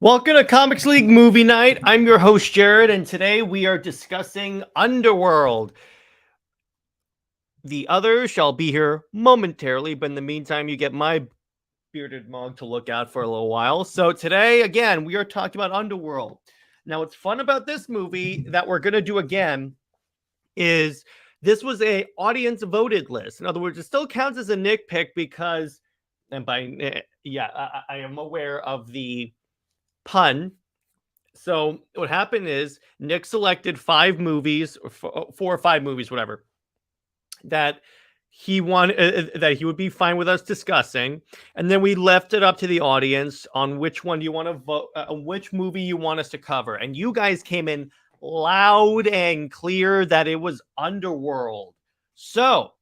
Welcome to Comics League Movie Night. I'm your host, Jared, and today we are discussing Underworld. The others shall be here momentarily, but in the meantime, you get my bearded mug to look out for a little while. So today, again, we are talking about Underworld. Now, what's fun about this movie that we're going to do again is this was a audience voted list. In other words, it still counts as a nitpick because, and by, I am aware of the pun. So what happened is Nick selected 5 movies, or 4 or 5 movies, whatever, that he wanted that he would be fine with us discussing, and then we left it up to the audience on which one you want to vote, which movie you want us to cover, and you guys came in loud and clear that it was Underworld. So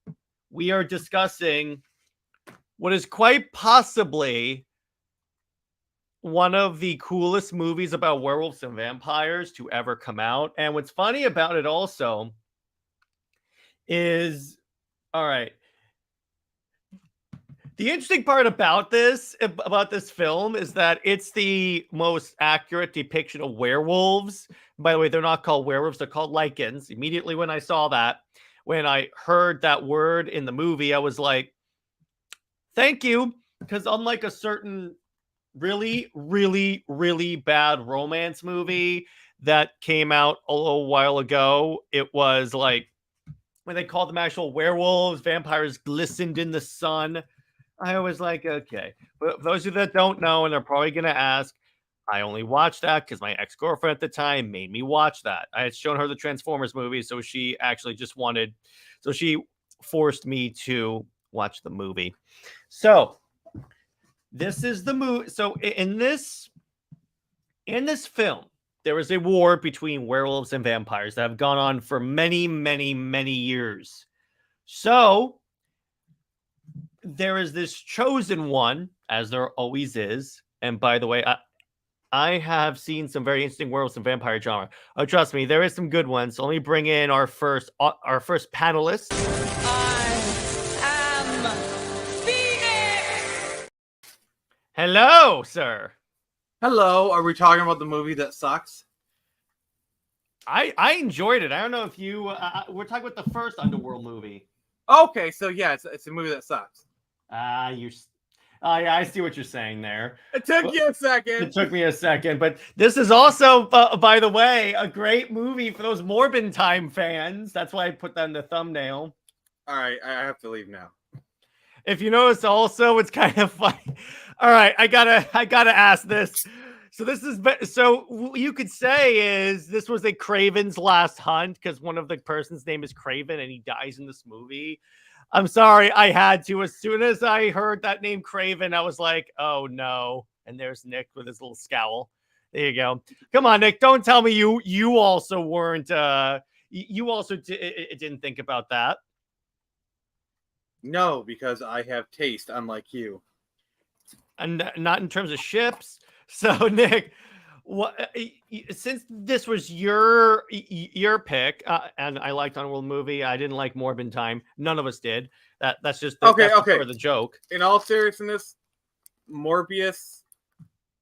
we are discussing what is quite possibly one of the coolest movies about werewolves and vampires to ever come out. And what's funny about it also is, all right, the interesting part about this film is that it's the most accurate depiction of werewolves. By the way, they're not called werewolves, they're called Lycans. Immediately when I saw that, when I heard that word in the movie, I was like, thank you. Because unlike a certain really, really, really bad romance movie that came out a little while ago, it was like when they called them actual werewolves, vampires glistened in the sun. I was like, okay. But for those of you that don't know, and they're probably going to ask, I only watched that because my ex-girlfriend at the time made me watch that. I had shown her the Transformers movie, so she actually she forced me to watch the movie. So this is the movie. So in this film, there is a war between werewolves and vampires that have gone on for many, many, many years. So there is this chosen one, as there always is. And by the way, I have seen some very interesting werewolves and vampire genre. Oh, trust me, there is some good ones. So let me bring in our first panelist. Hello, sir. Hello. Are we talking about the movie that sucks? I enjoyed it. I don't know if you. We're talking about the first Underworld movie. Okay, so yeah, it's a movie that sucks. Yeah, I see what you're saying there. It took you a second. It took me a second, but this is also, by the way, a great movie for those Morbin Time fans. That's why I put that in the thumbnail. All right, I have to leave now. If you notice, also, it's kind of funny. All right, I gotta ask this. So you could say this was a Craven's last hunt because one of the person's name is Craven and he dies in this movie. I'm sorry, I had to. As soon as I heard that name Craven, I was like, oh no. And there's Nick with his little scowl. There you go. Come on, Nick. Don't tell me you also weren't you also didn't think about that. No, because I have taste, unlike you. And not in terms of ships. So, Nick, since this was your pick, and I liked Underworld movie, I didn't like Morbin Time. None of us did. That's just okay. For the joke. In all seriousness, Morbius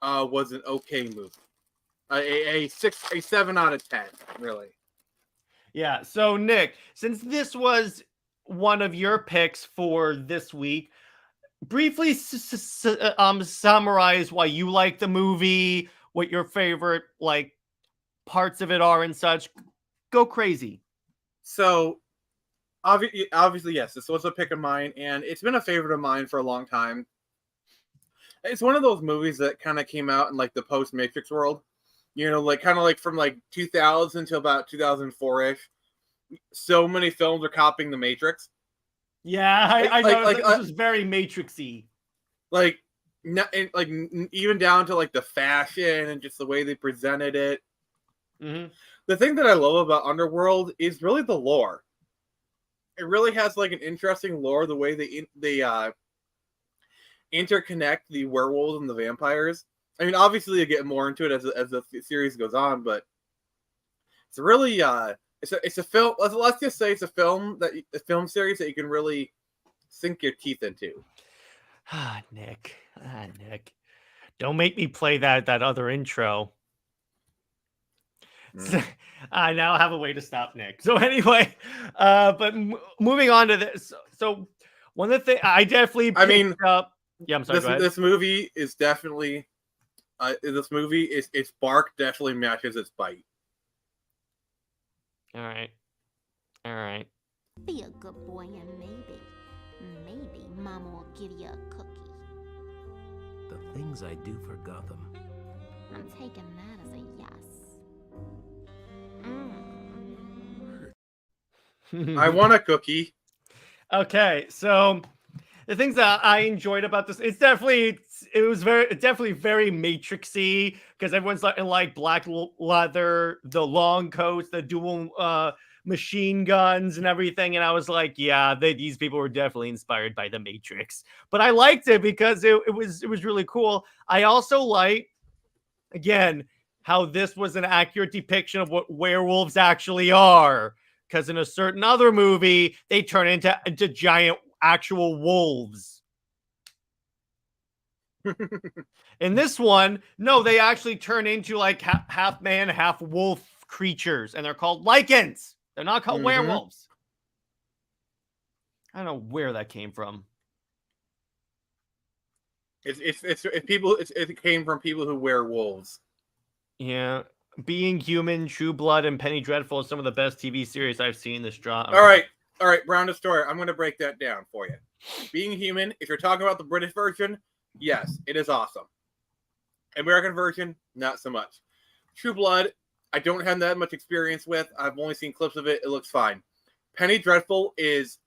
was an okay movie. A 7 out of 10, really. Yeah. So, Nick, since this was one of your picks for this week, briefly summarize why you like the movie, what your favorite parts of it are and such. Go crazy. So obviously, yes, this was a pick of mine, and it's been a favorite of mine for a long time. It's one of those movies that kind of came out in the post-Matrix world, kind of from 2000 to about 2004-ish. So many films are copying the Matrix. Yeah, I know this was very Matrixy. Even down to the fashion and just the way they presented it. Mm-hmm. The thing that I love about Underworld is really the lore. It really has an interesting lore, the way they interconnect the werewolves and the vampires. I mean, obviously you get more into it as the series goes on, but it's really it's a film. Let's just say it's a film series that you can really sink your teeth into. Nick. Don't make me play that other intro. I now have a way to stop Nick. So anyway, but moving on to this. So one of the things I definitely picked up. Yeah, I'm sorry. Go ahead. This movie is definitely. Its bark definitely matches its bite. All right. Be a good boy and maybe Mama will give you a cookie. The things I do for Gotham. I'm taking that as a yes. I want a cookie. Okay, so the things that I enjoyed about this, it was definitely very Matrixy, because everyone's like black leather, the long coats, the dual machine guns and everything, and I was like, yeah, these people were definitely inspired by the Matrix. But I liked it because it was really cool. I also like, again, how this was an accurate depiction of what werewolves actually are. Because in a certain other movie, they turn into giant actual wolves. In this one, no, they actually turn into like half man, half wolf creatures, and they're called Lycans. They're not called werewolves. I don't know where that came from. It came from people who wear wolves. Yeah. Being Human, True Blood, and Penny Dreadful is some of the best TV series I've seen this drama. All right, Brown to Story. I'm going to break that down for you. Being Human, if you're talking about the British version, yes, it is awesome. American version, not so much. True Blood, I don't have that much experience with. I've only seen clips of it. It looks fine. Penny Dreadful is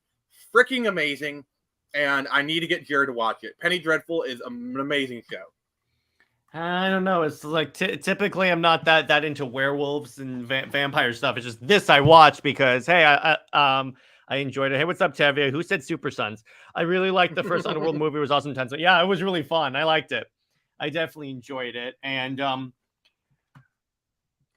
freaking amazing, and I need to get Jared to watch it. Penny Dreadful is an amazing show. I don't know. It's like typically I'm not that into werewolves and vampire stuff. It's just this I watch because hey, I enjoyed it. Hey, what's up, Tevia? Who said Super Sons? I really liked the first Underworld movie. It was awesome. So yeah, it was really fun. I liked it. I definitely enjoyed it. And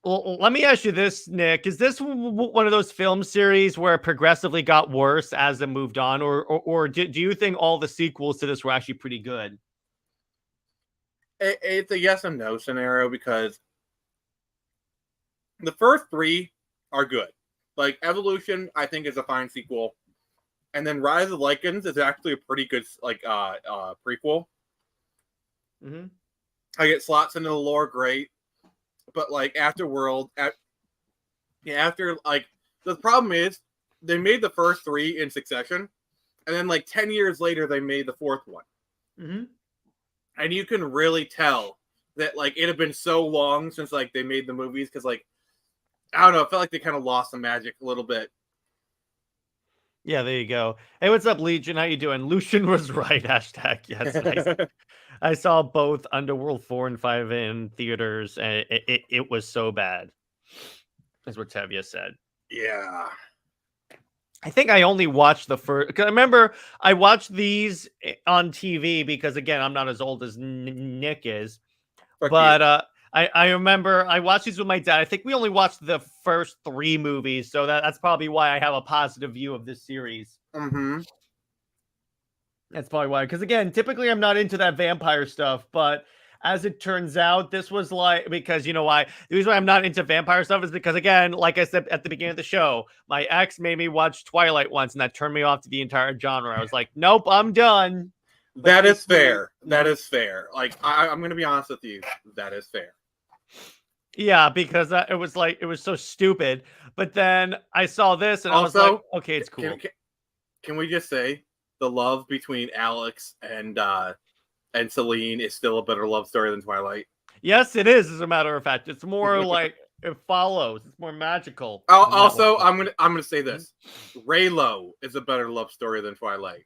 well, let me ask you this, Nick: is this one of those film series where it progressively got worse as it moved on, or do you think all the sequels to this were actually pretty good? It's a yes and no scenario because the first three are good. Like Evolution, I think is a fine sequel, and then Rise of Lycans is actually a pretty good prequel. Mm-hmm. I get slots into the lore, great, but like Afterworld, after like the problem is they made the first three in succession, and then like 10 years later they made the fourth one. Mm-hmm. And you can really tell that like it had been so long since like they made the movies because like I don't know, it felt like they kind of lost the magic a little bit. Yeah, there you go. Hey, what's up, Legion? How you doing? Lucian was right. Hashtag yes. Nice. I saw both Underworld 4 and 5 in theaters, and it was so bad. That's what Tevia said. Yeah. I think I only watched the first, because I remember I watched these on TV because, again, I'm not as old as Nick is. But I remember I watched these with my dad. I think we only watched the first three movies, so that's probably why I have a positive view of this series. Mm-hmm. That's probably why. Because, again, typically I'm not into that vampire stuff, but as it turns out, this was like, because you know why? The reason why I'm not into vampire stuff is because, again, like I said at the beginning of the show, my ex made me watch Twilight once, and that turned me off to the entire genre. I was like, nope, I'm done. That is fair. That is fair. Like, I'm going to be honest with you. That is fair. Yeah, because it was like, it was so stupid. But then I saw this, and also, I was like, okay, it's cool. Can we just say the love between Alex and Celine is still a better love story than Twilight? Yes, it is. As a matter of fact, it's more like it follows. It's more magical. Also, I'm gonna say this: Raylo is a better love story than Twilight.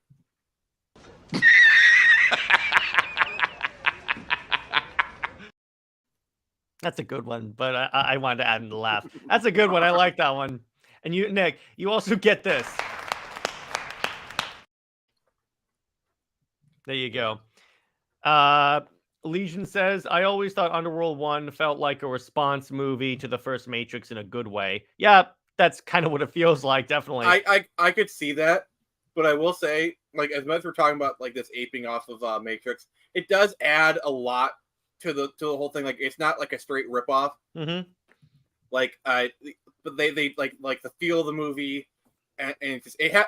That's a good one, but I wanted to add in the laugh. That's a good one. I like that one. And you, Nick, you also get this. There you go. Legion says, I always thought Underworld 1 felt like a response movie to the first Matrix in a good way. Yeah, that's kind of what it feels like, definitely. I could see that, but I will say, like, as much as we're talking about like this aping off of Matrix, it does add a lot to the whole thing. Like it's not like a straight ripoff. Mm-hmm. Like but they like the feel of the movie, and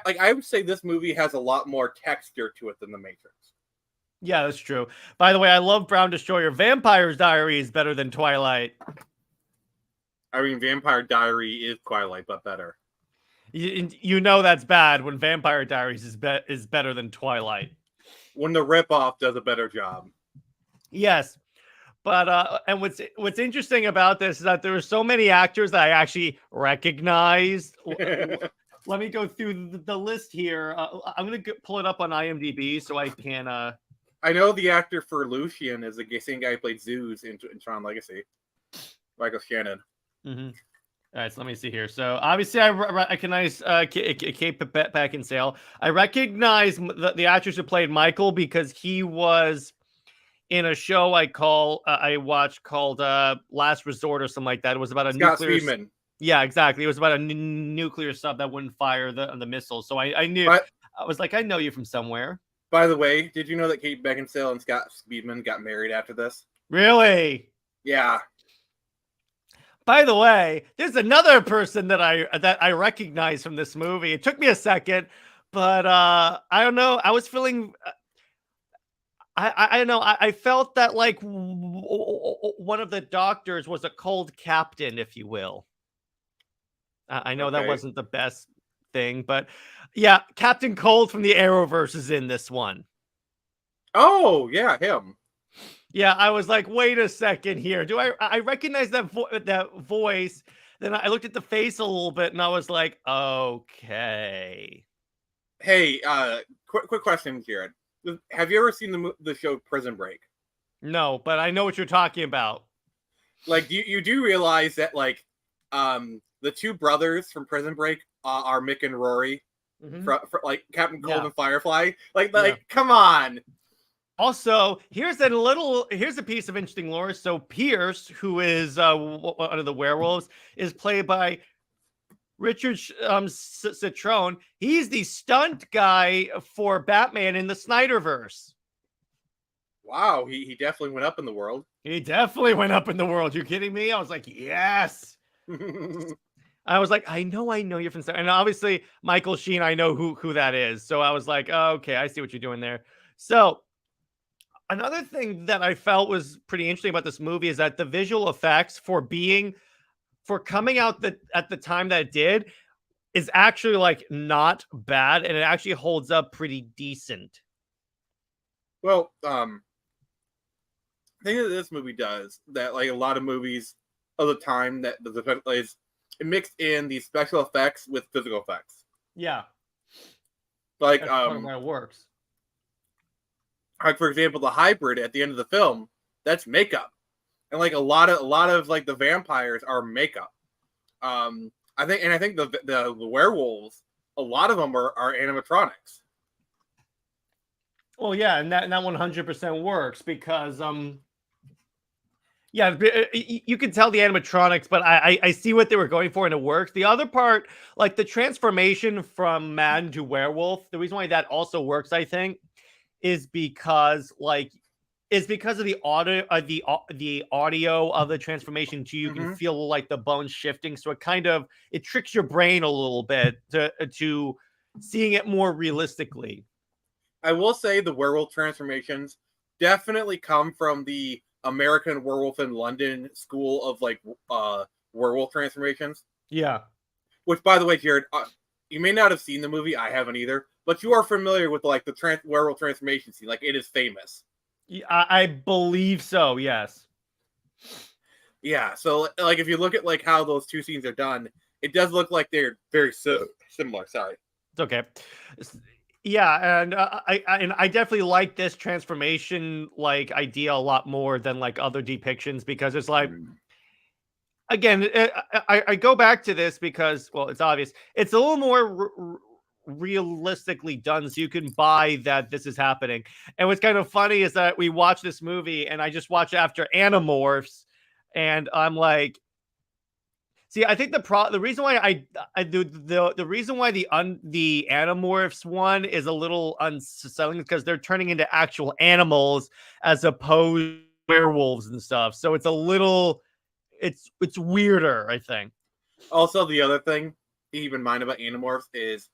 like I would say this movie has a lot more texture to it than The Matrix. Yeah, that's true. By the way, I love Brown Destroyer. Vampire's Diary is better than Twilight. I mean, Vampire Diary is Twilight, but better. You know that's bad when Vampire Diaries is better than Twilight. When the ripoff does a better job. Yes. But and what's interesting about this is that there are so many actors that I actually recognized. Let me go through the list here. I'm going to pull it up on IMDb so I can... I know the actor for Lucian is the same guy who played Zeus in Tron Legacy. Michael Shannon. Mm-hmm. All right, so let me see here. So obviously I recognize Kate Beckensale. I recognize the actress who played Michael because he was in a show I watched called Last Resort or something like that. It was about a Scott nuclear... Speedman. Yeah, exactly. It was about a nuclear sub that wouldn't fire the missiles. So I knew... But, I was like, I know you from somewhere. By the way, did you know that Kate Beckinsale and Scott Speedman got married after this? Really? Yeah. By the way, there's another person that I recognize from this movie. It took me a second, but I don't know. I was feeling... I don't know. I felt that like one of the doctors was a cold captain, if you will. I know that wasn't the best thing, but yeah, Captain Cold from the Arrowverse is in this one. Oh, yeah, him. Yeah, I was like, wait a second here. Do I recognize that voice? Then I looked at the face a little bit and I was like, okay. Hey, quick question, Jared. Have you ever seen the show Prison Break? No, but I know what you're talking about. Like, you do realize that, like, the two brothers from Prison Break are Mick and Rory, for like Captain Cold and Firefly. Like, come on. Also, here's a piece of interesting lore. So Pierce, who is one of the werewolves, is played by Richard Citrone. He's the stunt guy for Batman in the Snyderverse. Wow, he definitely went up in the world. He definitely went up in the world. You kidding me? I was like, yes. I was like, I know you're from... And obviously, Michael Sheen, I know who that is. So I was like, oh, okay, I see what you're doing there. So another thing that I felt was pretty interesting about this movie is that the visual effects for coming out at the time that it did is actually like not bad, and it actually holds up pretty decent. Well, the thing that this movie does that like a lot of movies of the time that the effect plays, it mixed in the special effects with physical effects. Yeah, like that's part of how it works. Like for example, the hybrid at the end of the film, that's makeup. And like a lot of like the vampires are makeup. I think the werewolves, a lot of them are animatronics. Well, yeah, and that 100% works because yeah, you can tell the animatronics, but I see what they were going for and it works. The other part, like the transformation from man to werewolf, the reason why that also works, I think, is because of the audio of the transformation too. You can feel like the bones shifting, so it tricks your brain a little bit to seeing it more realistically. I will say the werewolf transformations definitely come from the American Werewolf in London school of like werewolf transformations. Yeah. Which, by the way, Jared, you may not have seen the movie. I haven't either, but you are familiar with like the werewolf transformation scene. Like it is famous. I believe so. Yes. Yeah. So like if you look at like how those two scenes are done, it does look like they're very similar. Sorry. It's okay. Yeah, and I definitely like this transformation like idea a lot more than like other depictions because it's like, again, I go back to this because, well, it's obvious. It's a little more realistically done, so you can buy that this is happening. And what's kind of funny is that we watch this movie and I just watch after Animorphs, and I'm like, see, I think the reason why the reason why the Animorphs one is a little unsettling is because they're turning into actual animals as opposed werewolves and stuff. So it's a little, it's weirder, I think. Also, the other thing to keep in mind about Animorphs is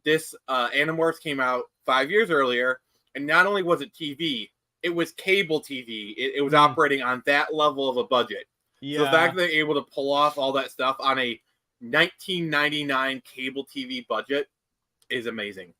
this Animorphs came out 5 years earlier, and not only was it TV, it was cable TV. It was operating on that level of a budget. Yeah. So the fact that they're able to pull off all that stuff on a 1999 cable TV budget is amazing.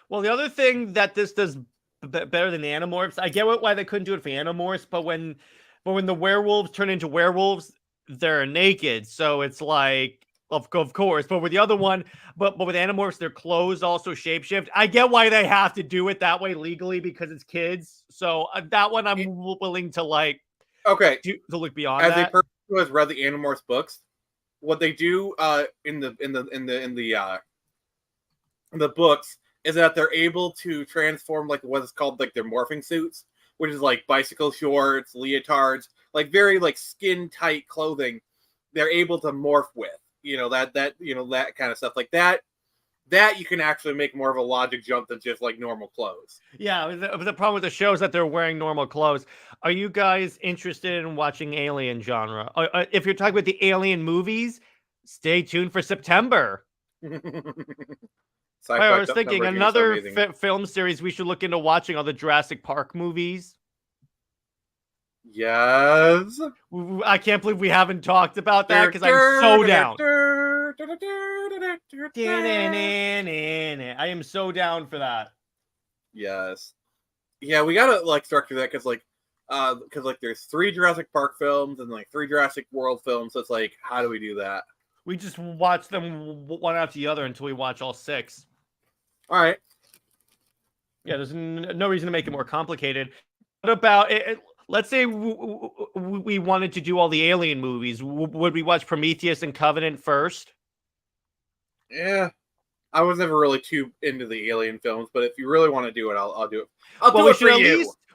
Well, the other thing that this does better than Animorphs, I get why they couldn't do it for Animorphs, but when the werewolves turn into werewolves, they're naked. So it's like, of course. But with the other one, but with Animorphs, their clothes also shapeshift. I get why they have to do it that way legally because it's kids. So that one I'm willing to like. Okay. To look beyond as that. a person who has read the Animorphs books, what they do in the books is that they're able to transform like what is called like their morphing suits, which is like bicycle shorts, leotards, like very like skin tight clothing. They're able to morph with, that kind of stuff like that. That you can actually make more of a logic jump than just like normal clothes. Yeah, the problem with the show is that they're wearing normal clothes. Are you guys interested in watching Alien genre? If you're talking about the Alien movies, stay tuned for September. I was thinking another film series we should look into watching are the Jurassic Park movies. Yes. I can't believe we haven't talked about that because I'm so down. I am so down for that. Yes. Yeah, we gotta like structure that because there's 3 Jurassic Park films and like 3 Jurassic World films. So it's like, how do we do that? We just watch them one after the other until we watch all 6. All right. Yeah, there's no reason to make it more complicated. What about it? Let's say we wanted to do all the Alien movies. Would we watch Prometheus and Covenant first? Yeah. I was never really too into the Alien films, but if you really want to do it, I'll do it.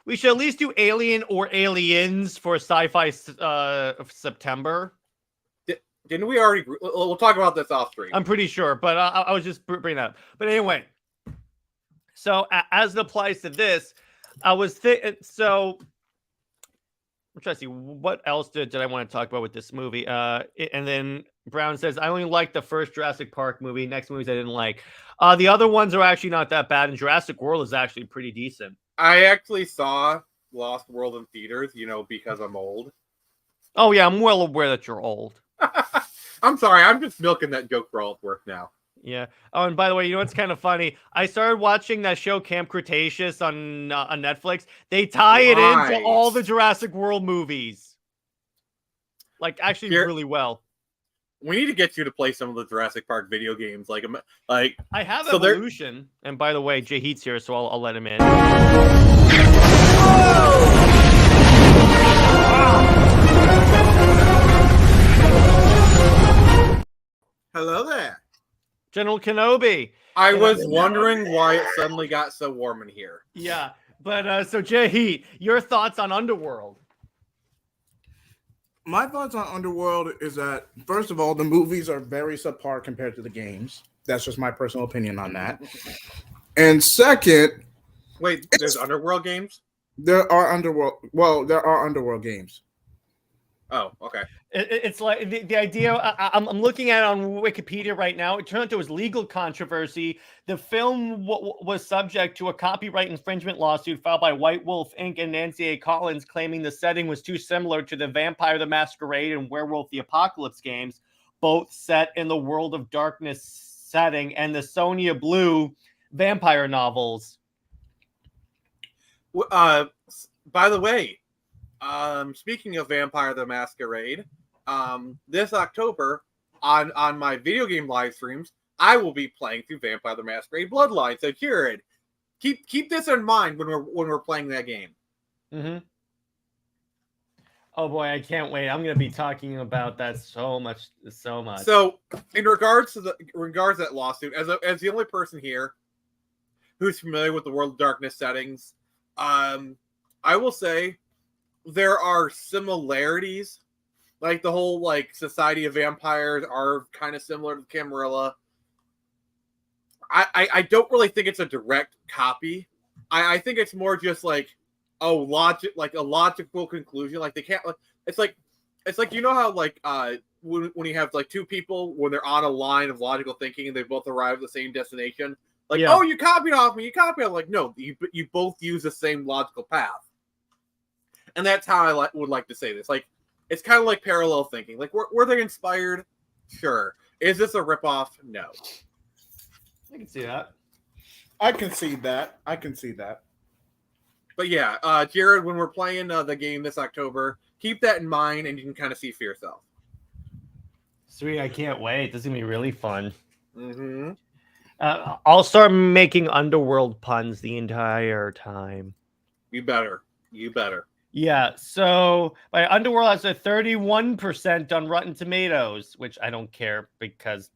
We should at least do Alien or Aliens for Sci-Fi September. Didn't we already? We'll talk about this off screen. I'm pretty sure, but I was just bringing that up. But anyway, so as it applies to this, I was so. I'm trying to see what else did I want to talk about with this movie. And then Brown says, I only liked the first Jurassic Park movie. Next movies I didn't like. The other ones are actually not that bad, and Jurassic World is actually pretty decent. I actually saw Lost World in theaters, because I'm old. Oh yeah, I'm well aware that you're old. I'm sorry, I'm just milking that joke for all it's worth now. Yeah. Oh, and by the way, you know what's kind of funny? I started watching that show Camp Cretaceous on Netflix. They tie it into all the Jurassic World movies. Like, actually really well. We need to get you to play some of the Jurassic Park video games. Like I have Evolution. And by the way, JJheat's here, so I'll let him in. Hello there. General Kenobi. I was wondering why it suddenly got so warm in here. Yeah, but so JJheat, your thoughts on Underworld? My thoughts on Underworld is that, first of all, the movies are very subpar compared to the games. That's just my personal opinion on that. And second... Wait, there's Underworld games? There are Underworld games. Oh, okay. It's like the idea. I'm looking at it on Wikipedia right now. It turned out there was legal controversy. The film was subject to a copyright infringement lawsuit filed by White Wolf Inc. and Nancy A. Collins, claiming the setting was too similar to the Vampire the Masquerade and Werewolf the Apocalypse games, both set in the World of Darkness setting, and the Sonia Blue vampire novels. By the way, speaking of Vampire the Masquerade, this October on my video game live streams, I will be playing through Vampire the Masquerade Bloodline. So Jared, keep this in mind when we're playing that game. Mm-hmm. Oh boy, I can't wait. I'm going to be talking about that so much. So in regards to that lawsuit, as the only person here who's familiar with the World of Darkness settings, I will say there are similarities. Like the whole Society of Vampires are kind of similar to Camarilla. I don't really think it's a direct copy. I think it's more just a logical conclusion. Like they can't. Like, it's like you know how like when you have like two people when they're on a line of logical thinking and they both arrive at the same destination. Like, Yeah. oh, you copied off me. You copied. I'm like, no, you both use the same logical path. And that's how I would like to say this. Like, it's kind of like parallel thinking. Like, were they inspired? Sure. Is this a ripoff? No. I can see that. I can see that. I can see that. But yeah, Jared, when we're playing the game this October, keep that in mind, and you can kind of see for yourself. Sweet, I can't wait. This is gonna be really fun. Mm-hmm. I'll start making Underworld puns the entire time. You better. You better. Yeah, so my Underworld has a 31% on Rotten Tomatoes, which I don't care because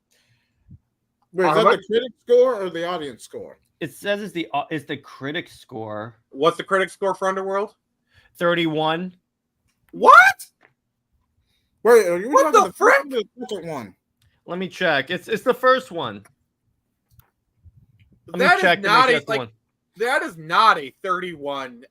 Wait, is that the critic score or the audience score? it says it's the critic score. What's the critic score for Underworld? 31. What? Wait, are you What talking the frick? The second one? Let me check. It's the first one. Let That me check is to not make a that's the like. one. That is not a 31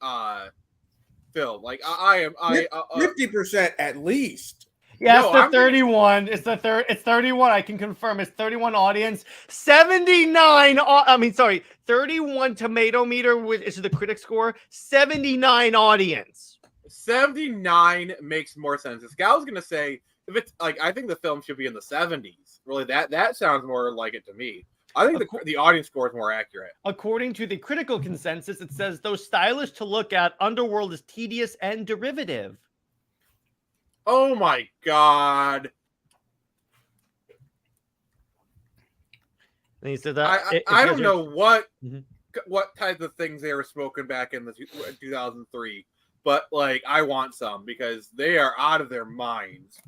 film. Like I am. 50% at least. Yeah, No, it's the I'm gonna- 31. It's 31. I can confirm it's 31 audience. 79. I mean, sorry, 31 tomato meter, which is the critic score. 79 audience. 79 makes more sense. This guy was gonna say if it's like I think the film should be in the 70s. Really, that sounds more like it to me. I think the audience score is more accurate. According to the critical consensus, it says though stylish to look at, Underworld is tedious and derivative. Oh my god! And he said that I don't know what Mhm. what type of things they were smoking back in the 2003, but like I want some because they are out of their minds.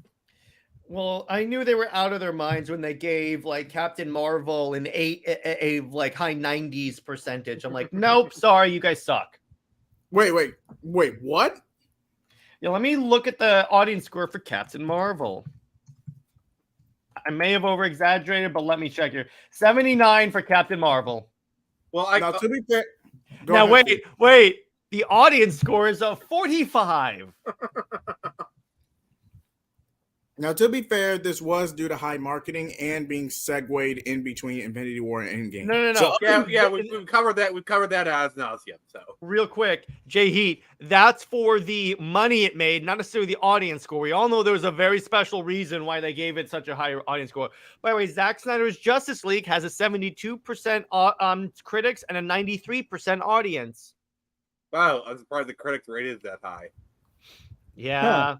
Well, I knew they were out of their minds when they gave like Captain Marvel a like high 90s percentage. I'm like, nope, sorry, you guys suck. Wait, what? Yeah, let me look at the audience score for Captain Marvel. I may have over exaggerated, but let me check here. 79 for Captain Marvel. Well, Now, to be fair, Now wait. The audience score is a 45. Now, to be fair, this was due to high marketing and being segued in between Infinity War and Endgame. No. So, we've covered that. We've covered that as nauseum. So Real quick, JJheat, that's for the money it made, not necessarily the audience score. We all know there was a very special reason why they gave it such a high audience score. By the way, Zack Snyder's Justice League has a 72% critics and a 93% audience. wow, I'm surprised the critics rated it that high. Yeah.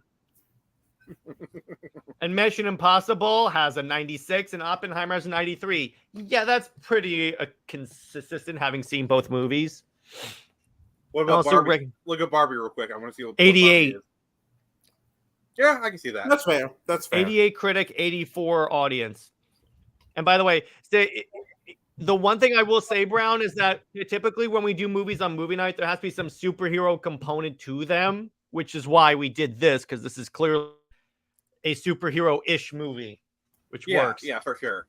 And Mission Impossible has a 96 and Oppenheimer has a 93. Yeah, that's pretty consistent having seen both movies. What about Also, Barbie? Look at Barbie real quick. I want to see what 88. Barbie is. Yeah, I can see that. That's fair. That's fair. 88 critic, 84 audience. And by the way, the one thing I will say, Brown, is that typically when we do movies on movie night, there has to be some superhero component to them, which is why we did this, because this is clearly a superhero-ish movie, which works. Yeah, for sure.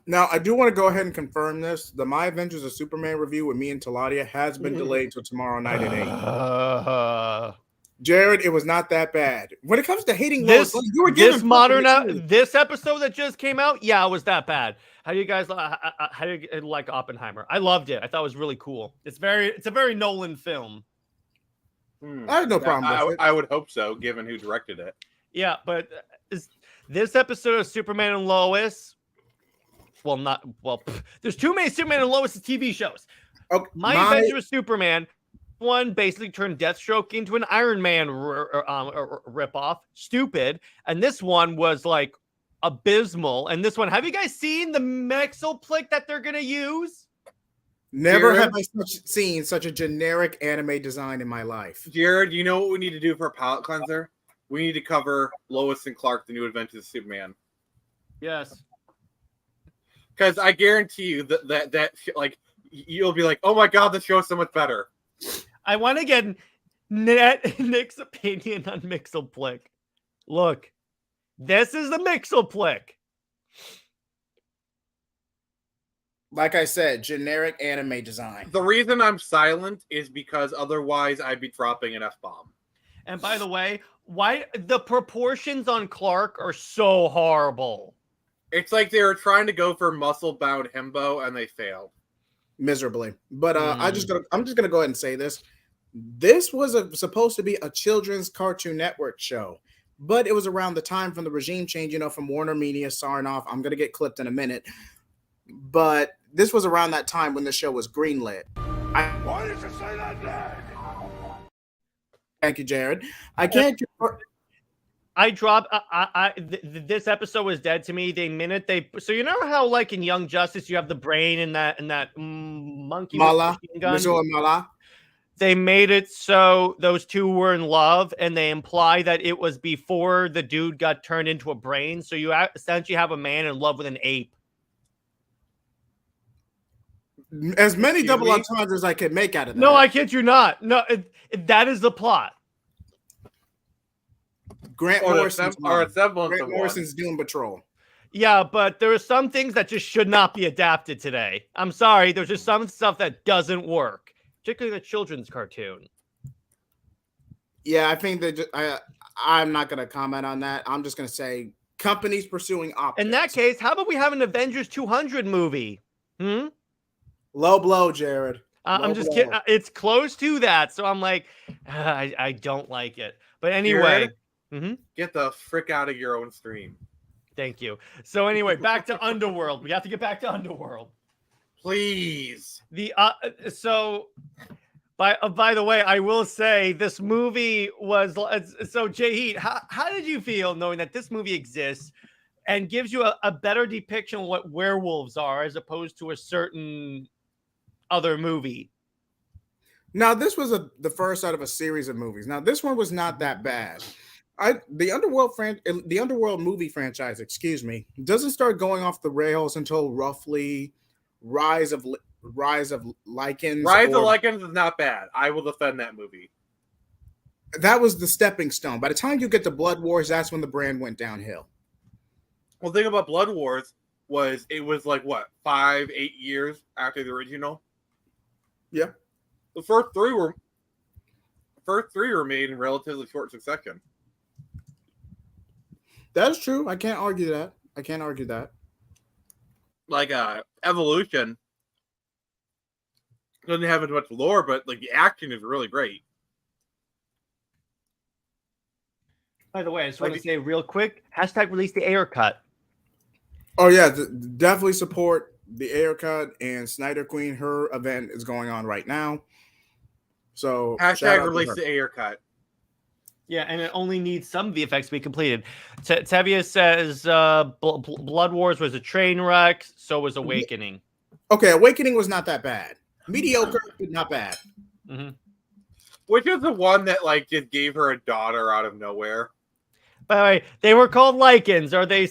Now, I do want to go ahead and confirm this. The My Adventures of Superman review with me and Teladia has been delayed till tomorrow night at 8. Jared, it was not that bad. When it comes to hating This Lois Lane, you were giving this episode that just came out, yeah, it was that bad. How do you guys like Oppenheimer? I loved it. I thought it was really cool. It's a very Nolan film. I have no problem with it. I would hope so, given who directed it. Yeah, but this episode of Superman and Lois, there's too many Superman and Lois TV shows. Okay, My Adventure with Superman, one basically turned Deathstroke into an Iron Man ripoff. Stupid. And this one was like abysmal. And this one, have you guys seen the Mexoplick that they're going to use? Never Jared? have I seen such a generic anime design in my life. Jared, you know what we need to do for a palate cleanser? We need to cover Lois and Clark: The New Adventures of Superman. Yes. Because I guarantee you that like you'll be like, oh my god, the show's so much better. I want to get Nick's opinion on Mixoplick. Look, this is the Mixoplick. Like I said, generic anime design. The reason I'm silent is because otherwise I'd be dropping an F-bomb. And by the way, why the proportions on Clark are so horrible? It's like they were trying to go for muscle-bound himbo and they failed miserably. But I'm just gonna go ahead and say this. This was supposed to be a children's Cartoon Network show, but it was around the time from the regime change, from Warner Media, Sarnoff. I'm gonna get clipped in a minute, but this was around that time when the show was greenlit. Why did you say that name? Thank you, Jared. I can't. This episode was dead to me. So you know how like in Young Justice you have the brain and that monkey Mala, gun? Mala. They made it so those two were in love, and they imply that it was before the dude got turned into a brain. So you essentially have a man in love with an ape. As many double entendres as I can make out of that. No, I kid you not. No, that is the plot. Grant Morrison's Doom Patrol. Yeah, but there are some things that just should not be adapted today. I'm sorry. There's just some stuff that doesn't work, particularly the children's cartoon. Yeah, I think that I'm not going to comment on that. I'm just going to say companies pursuing options. In that case, how about we have an Avengers 200 movie? Low blow, Jared. I'm just kidding. It's close to that, so I'm like, I don't like it. But anyway, get the frick out of your own stream. Thank you. So anyway, back to Underworld. We have to get back to Underworld, please. By the way, I will say this movie was so. JJheat, how did you feel knowing that this movie exists and gives you a better depiction of what werewolves are as opposed to a certain other movie? Now, this was the first out of a series of movies. Now, this one was not that bad. The Underworld movie franchise, doesn't start going off the rails until roughly Rise of Lycans. Rise of Lycans is not bad. I will defend that movie. That was the stepping stone. By the time you get to Blood Wars, that's when the brand went downhill. Well, the thing about Blood Wars was it was like what 5-8 years after the original. Yeah, the first three were made in relatively short succession. That's true. I can't argue that. Like Evolution doesn't have as much lore, but like the action is really great. By the way, I just want to say real quick, #release the Ayer cut. Oh yeah, definitely support the Ayer cut and Snyder Queen. Her event is going on right now. So #release the Ayer cut. Yeah, and it only needs some VFX to be completed. Tevia says Blood Wars was a train wreck, so was Awakening. Okay, Awakening was not that bad. Mediocre, but not bad. Which is the one that like just gave her a daughter out of nowhere? By the way, they were called Lycans. Are they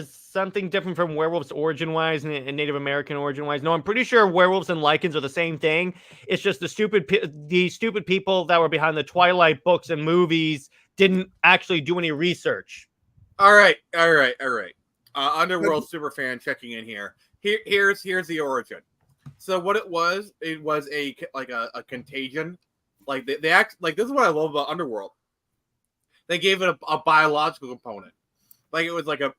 something different from werewolves origin-wise and Native American origin-wise? No, I'm pretty sure werewolves and Lycans are the same thing. It's just the stupid people that were behind the Twilight books and movies didn't actually do any research. All right. Underworld superfan checking in here. Here's the origin. So what it was a contagion. Like they act like this is what I love about Underworld. They gave it a biological component. Like it was like a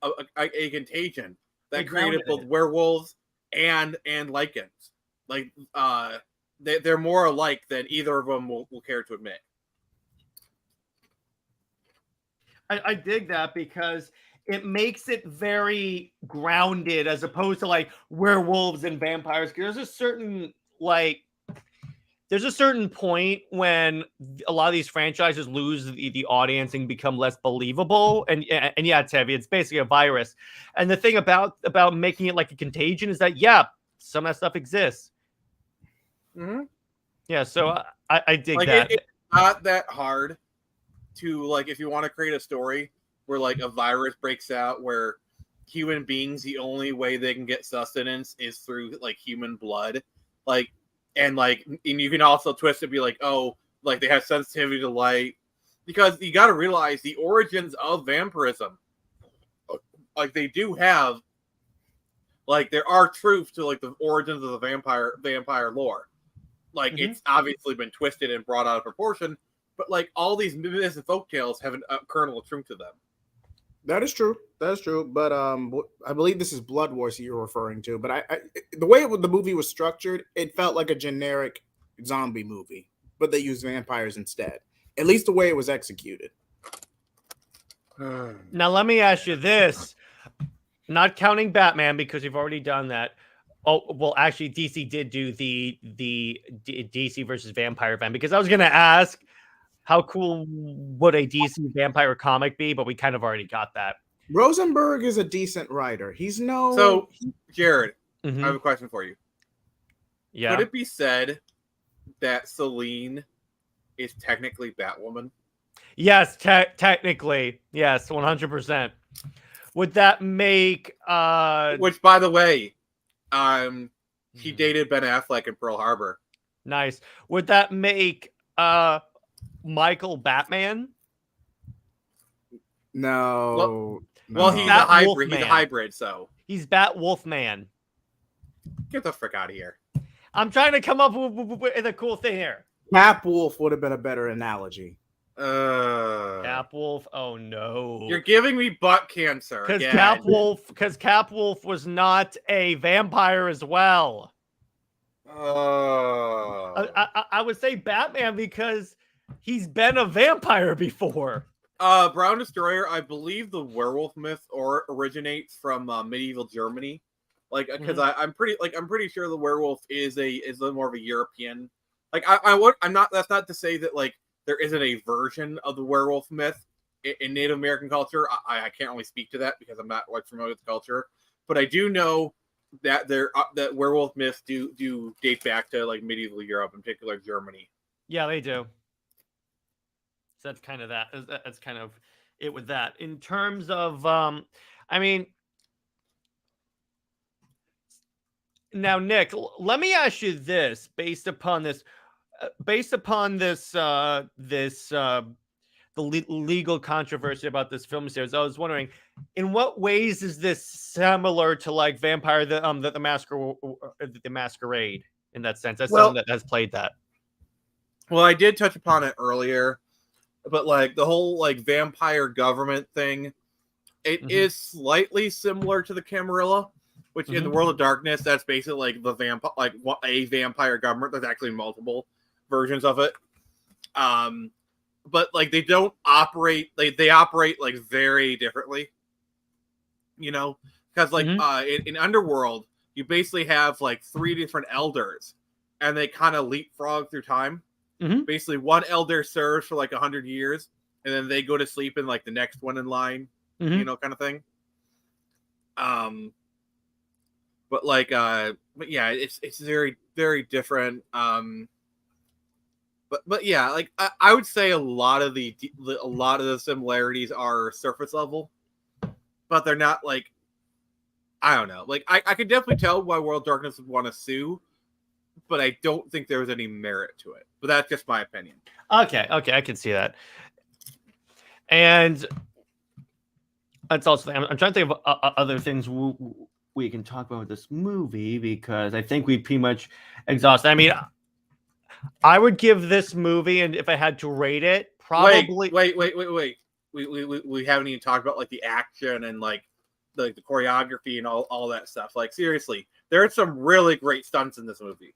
contagion that created both werewolves and Lycans. Like they're more alike than either of them will care to admit. I dig that because it makes it very grounded as opposed to like werewolves and vampires. There's a certain point when a lot of these franchises lose the audience and become less believable. And yeah, Tevi, it's basically a virus. And the thing about making it like a contagion is that, yeah, some of that stuff exists. Yeah, so I dig that. It's not that hard to, like, if you want to create a story where, like, a virus breaks out where human beings, the only way they can get sustenance is through, like, human blood. And you can also twist it and be like, oh, like they have sensitivity to light, because you got to realize the origins of vampirism, like they do have like there are truths to like the origins of the vampire lore. Like it's obviously been twisted and brought out of proportion, but like all these myths and folktales have a kernel of truth to them. That is true. That is true. But I believe this is Blood Wars you're referring to. But the way the movie was structured, it felt like a generic zombie movie, but they used vampires instead. At least the way it was executed. Now let me ask you this: not counting Batman because you've already done that. Oh well, actually, DC did do the DC versus vampire event because I was going to ask how cool would a DC vampire comic be, but we kind of already got that. Rosenberg is a decent writer. He's no. So, Jared, I have a question for you. Yeah. Could it be said that Selene is technically Batwoman? Yes, technically, yes, 100%. Would that make Which, by the way, he dated Ben Affleck in Pearl Harbor. Nice. Would that make Michael Batman? No. Well, he's a hybrid. He's a hybrid, so he's Bat Wolfman. Get the frick out of here. I'm trying to come up with a cool thing here. Cap Wolf would have been a better analogy. Cap Wolf. Oh no! You're giving me butt cancer. Because Cap Wolf was not a vampire as well. I would say Batman because he's been a vampire before. Brown Destroyer. I believe the werewolf myth originates from medieval Germany. Like, because I'm pretty sure the werewolf is more of a European. Like, I'm not. That's not to say that like there isn't a version of the werewolf myth in Native American culture. I can't really speak to that because I'm not like familiar with the culture, but I do know that that werewolf myths do date back to like medieval Europe, in particular Germany. Yeah, they do. So that's kind of that. That's kind of it with that. In terms of, I mean, now Nick, let me ask you this: based upon this, the legal controversy about this film series, I was wondering, in what ways is this similar to like Vampire the Masquerade in that sense? That's someone that has played that. Well, I did touch upon it earlier, but like the whole like vampire government thing, it is slightly similar to the Camarilla, which in the World of Darkness, that's basically like the a vampire government. There's actually multiple versions of it. But like they don't operate they operate like very differently, you know, because like in Underworld you basically have like 3 different elders and they kind of leapfrog through time. Basically one elder serves for like 100 years and then they go to sleep in like the next one in line, you know, kind of thing. But like but yeah, it's very, very different. But yeah, like I would say a lot of the similarities are surface level, but they're not like, I don't know. Like I could definitely tell why World of Darkness would want to sue, but I don't think there was any merit to it. But that's just my opinion. Okay, I can see that. And that's also I'm trying to think of other things we can talk about with this movie because I think we pretty much exhausted. I mean, I would give this movie, and if I had to rate it, probably wait. We haven't even talked about like the action and like the choreography and all that stuff. Like seriously, there are some really great stunts in this movie.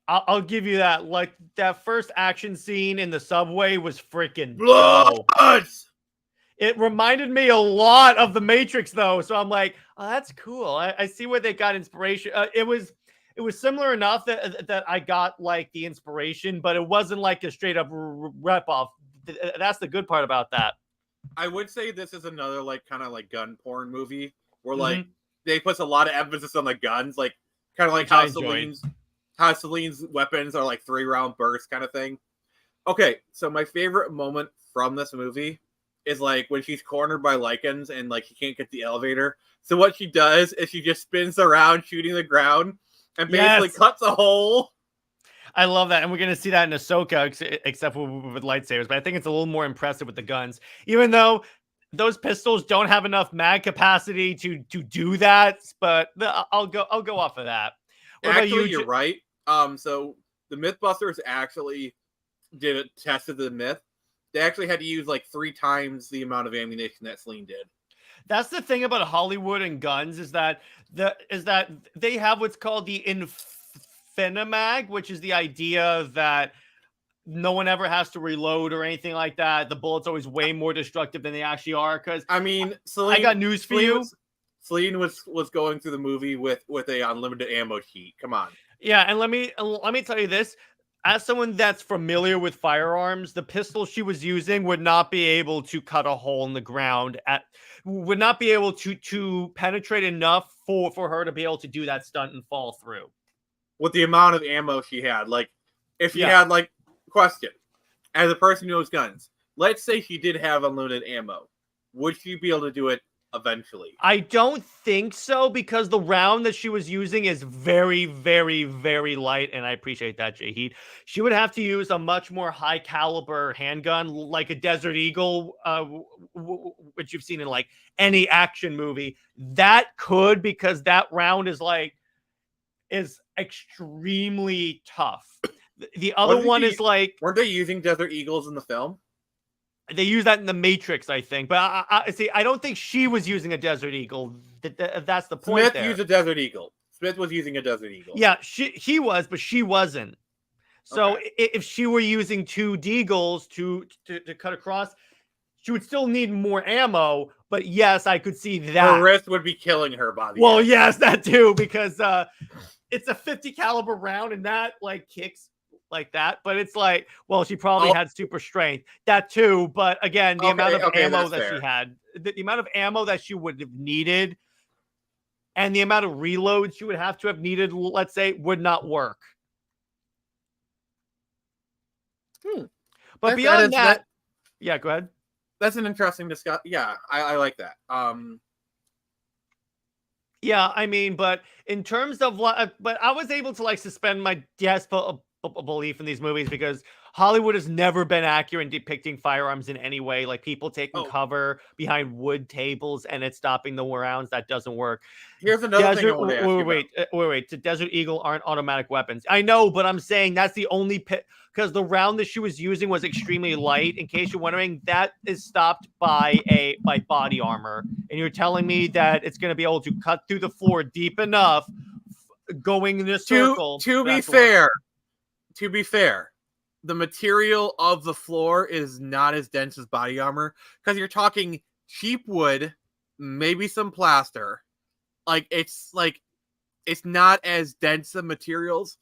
I'll give you that. Like that first action scene in the subway was freaking dope. It reminded me a lot of The Matrix, though. So I'm like, oh, that's cool. I see where they got inspiration. It was similar enough that I got like the inspiration, but it wasn't like a straight up rep off. That's the good part about that. I would say this is another like kind of like gun porn movie where like they put a lot of emphasis on the guns, like kind of like how Celine's weapons are like 3-round bursts kind of thing. Okay, so my favorite moment from this movie is like when she's cornered by Lycans and like she can't get the elevator. So what she does is she just spins around shooting the ground and basically cuts a hole. I love that. And we're going to see that in Ahsoka, except with lightsabers. But I think it's a little more impressive with the guns. Even though those pistols don't have enough mag capacity to do that, but I'll go off of that. What about Actually, you, you're right. So the Mythbusters actually tested the myth. They actually had to use like 3 times the amount of ammunition that Celine did. That's the thing about Hollywood and guns is that they have what's called the Infinimag, which is the idea that no one ever has to reload or anything like that. The bullet's always way more destructive than they actually are. Because I mean, Celine, I got news for you. Celine was going through the movie with a unlimited ammo sheet. Come on. Yeah, and let me tell you this. As someone that's familiar with firearms, the pistol she was using would not be able to cut a hole in the ground. Would not be able to penetrate enough for her to be able to do that stunt and fall through. With the amount of ammo she had, like, if she had, like, question, as a person who knows guns, let's say she did have unlimited ammo, would she be able to do it eventually? I don't think so, because the round that she was using is very, very, very light, and I appreciate that, JJheat. She would have to use a much more high caliber handgun, like a Desert Eagle, which you've seen in like any action movie. That could, because that round is extremely tough. The other one is like, weren't they using Desert Eagles in the film? They use that in the Matrix, I think. But I don't think she was using a Desert Eagle. That's the point. Smith there. used a Desert Eagle. Smith was using a Desert Eagle. Yeah, he was, but she wasn't. So if she were using 2 Deagles to cut across, she would still need more ammo. But yes, I could see that. Her wrist would be killing her body. Well, yes, that too, because it's a 50 caliber round, and that like kicks like that, but it's like, well, she probably had super strength, that too, but again, the amount of ammo that she had, the amount of ammo that she would have needed, and the amount of reloads she would have to have needed, let's say, would not work. But beyond that, yeah, go ahead. That's an interesting discussion. Yeah, I like that. Yeah, I mean, but in terms of but I was able to like suspend my belief in these movies because Hollywood has never been accurate in depicting firearms in any way. Like people taking cover behind wood tables and it's stopping the rounds. That doesn't work. Here's another thing I want to ask you wait. The Desert Eagle aren't automatic weapons. I know, but I'm saying that's the only because the round that she was using was extremely light. In case you're wondering, that is stopped by body armor. And you're telling me that it's going to be able to cut through the floor deep enough going in a circle. To be fair, the material of the floor is not as dense as body armor because you're talking cheap wood, maybe some plaster. It's not as dense of materials,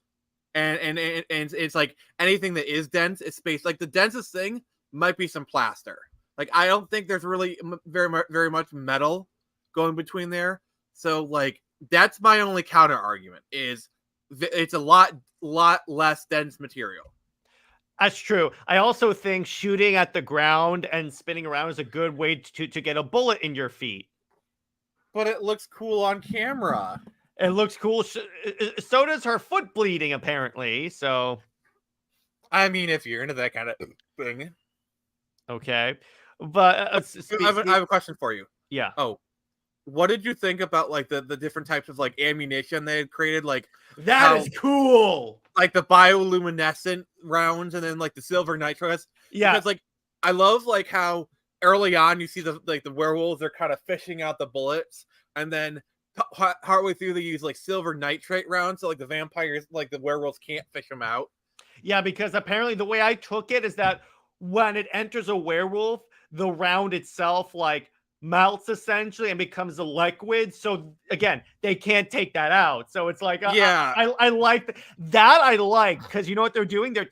and it's like anything that is dense is space. Like the densest thing might be some plaster. Like I don't think there's really very much metal going between there. So like that's my only counter argument is it's a lot less dense material. That's true. I also think shooting at the ground and spinning around is a good way to get a bullet in your feet. But it looks cool on camera. It looks cool. So does her foot bleeding, apparently. So, I mean, if you're into that kind of thing. Okay. But I have a question for you. Yeah. Oh, what did you think about like the different types of like ammunition they had created? Like that is cool. Like the bioluminescent rounds and then like the silver nitrous. Yeah. Because like I love like how early on you see the werewolves are kind of fishing out the bullets, and then partway through they use like silver nitrate rounds, so like the vampires, like the werewolves can't fish them out. Yeah, because apparently the way I took it is that when it enters a werewolf, the round itself like melts essentially and becomes a liquid. So again, they can't take that out. So it's like, yeah, I like that. I like, because you know what they're doing? They're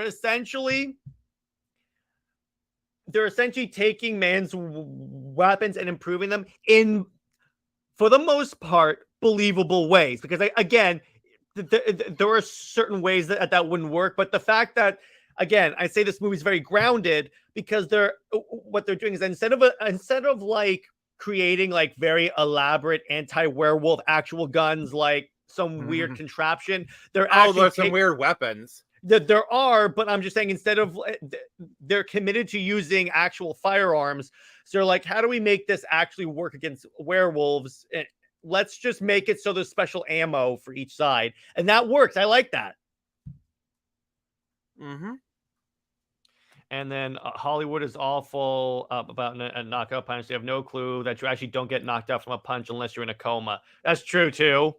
essentially taking man's weapons and improving them in, for the most part, believable ways. Because again, there are certain ways that wouldn't work. But the fact that, again, I say this movie's very grounded because what they're doing is instead of like creating like very elaborate anti-werewolf actual guns, like some weird contraption, there's some weird weapons. There are, but I'm just saying instead of they're committed to using actual firearms. So they're like, how do we make this actually work against werewolves? Let's just make it so there's special ammo for each side, and that works. I like that. Mm-hmm. And then Hollywood is awful about a knockout punch. They have no clue that you actually don't get knocked out from a punch unless you're in a coma. That's true too.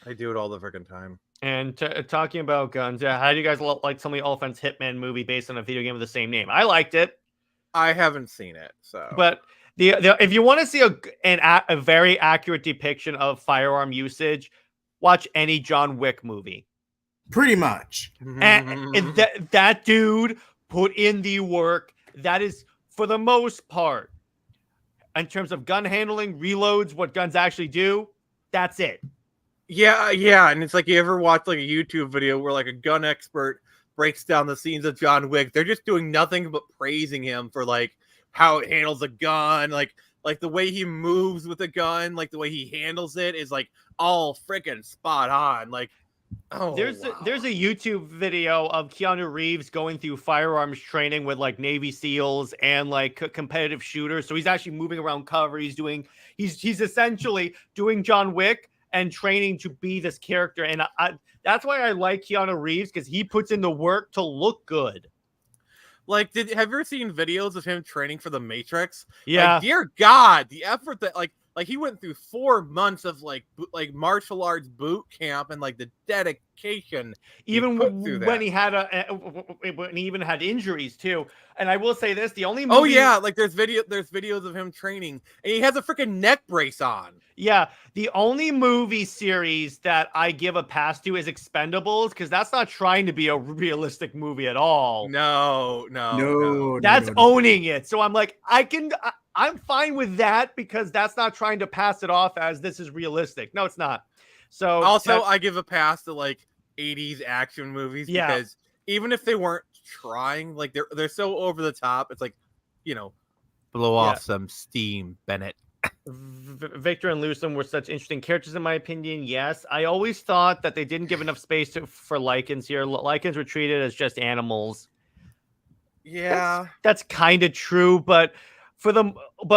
I do it all the freaking time. And talking about guns, how do you guys like some of the Offense Hitman movie based on a video game with the same name? I liked it. I haven't seen it, so. But if you want to see a very accurate depiction of firearm usage, watch any John Wick movie. Pretty much. And that dude put in the work. That is, for the most part, in terms of gun handling, reloads, what guns actually do, that's it. Yeah, and it's like you ever watch like a YouTube video where like a gun expert breaks down the scenes of John Wick. They're just doing nothing but praising him for like how it handles a gun, like the way he moves with a gun, like the way he handles it is like all freaking spot on. Like, oh, there's a YouTube video of Keanu Reeves going through firearms training with like Navy SEALs and like competitive shooters. So he's actually moving around cover. He's essentially doing John Wick and training to be this character. And that's why I like Keanu Reeves, because he puts in the work to look good. Like, have you ever seen videos of him training for the Matrix? Yeah. Like, dear God, the effort that like he went through 4 months of like martial arts boot camp and like the dedication. Even when he had when he even had injuries too. And I will say this: the only movie... Oh yeah, like there's videos of him training, and he has a freaking neck brace on. Yeah, the only movie series that I give a pass to is Expendables, because that's not trying to be a realistic movie at all. No. That's owning it. So I'm like, I'm fine with that, because that's not trying to pass it off as this is realistic. No, it's not. So also, I give a pass to like 80s action movies, because even if they weren't trying, like they're so over the top, it's like, blow off some steam, Bennett. Victor and Lucen were such interesting characters in my opinion. Yes, I always thought that they didn't give enough space for Lycans here. Lycans were treated as just animals. Yeah, that's kind of true, but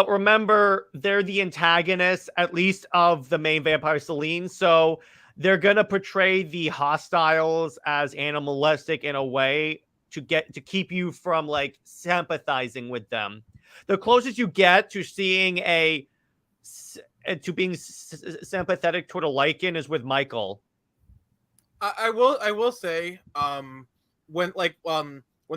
remember, they're the antagonists, at least of the main vampire Celine, so they're gonna portray the hostiles as animalistic in a way to keep you from like sympathizing with them. The closest you get to seeing to being sympathetic toward a Lycan is with Michael. I will say, when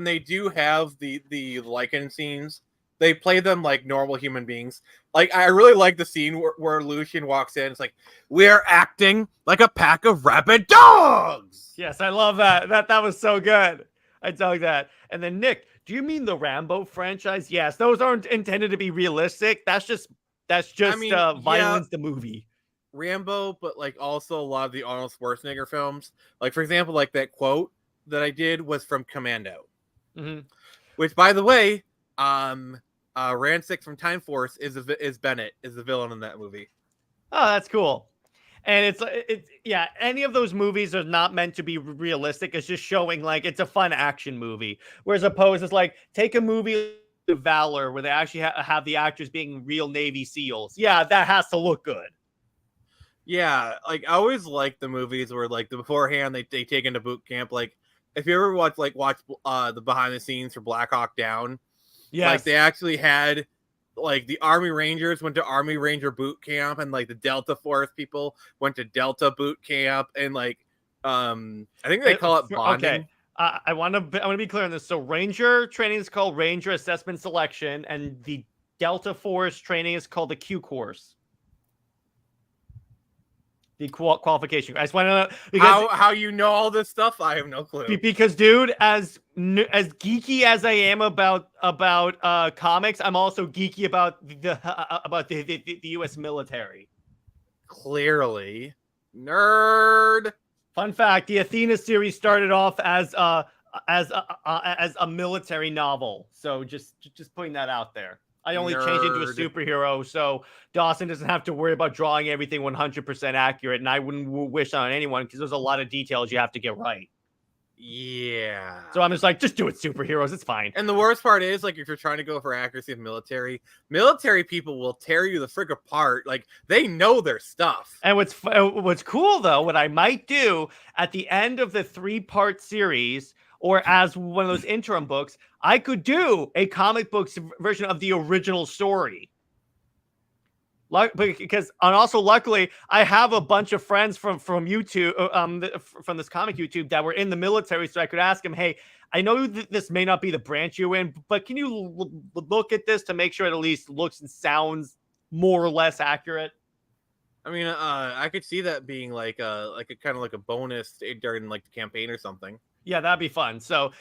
they do have the Lycan scenes, they play them like normal human beings. Like, I really like the scene where Lucian walks in. It's like, we're acting like a pack of rabid dogs. Yes, I love that. That was so good. I dug that. And then Nick, do you mean the Rambo franchise? Yes, those aren't intended to be realistic. That's just Violence the movie. Rambo, but like also a lot of the Arnold Schwarzenegger films. Like, for example, like that quote that I did was from Commando, which, by the way, Rancic from Time Force is Bennett, is the villain in that movie. Oh, that's cool. And it's any of those movies are not meant to be realistic. It's just showing like it's a fun action movie. Whereas opposed, it's like take a movie of Valor where they actually have the actors being real Navy SEALs. Yeah, that has to look good. Yeah, like I always like the movies where like beforehand they take into boot camp. Like if you ever watch the behind the scenes for Black Hawk Down, like they actually had like the Army Rangers went to Army Ranger boot camp, and like the Delta Force people went to Delta boot camp, and like I think they call it bonding. Okay. I want to be clear on this. So Ranger training is called Ranger Assessment Selection, and the Delta Force training is called the Q course. The qualification. I just want to know how you know all this stuff. I have no clue. Because, dude, as geeky as I am about comics, I'm also geeky about the U.S. military. Clearly, nerd. Fun fact: the Athena series started off as a military novel. So just putting that out there. I only changed into a superhero, so Dawson doesn't have to worry about drawing everything 100% accurate, and I wouldn't wish on anyone because there's a lot of details you have to get right. Yeah. So I'm just like, just do it, superheroes. It's fine. And the worst part is, like, if you're trying to go for accuracy of military people will tear you the frick apart. Like, they know their stuff. And what's cool though, what I might do at the end of the 3-part series, or as one of those interim books, I could do a comic books version of the original story. Because, and also luckily, I have a bunch of friends from YouTube, from this comic YouTube that were in the military, so I could ask them, hey, I know this may not be the branch you're in, but can you look at this to make sure it at least looks and sounds more or less accurate? I mean, I could see that being like a kind of like a bonus during like the campaign or something. Yeah, that'd be fun. So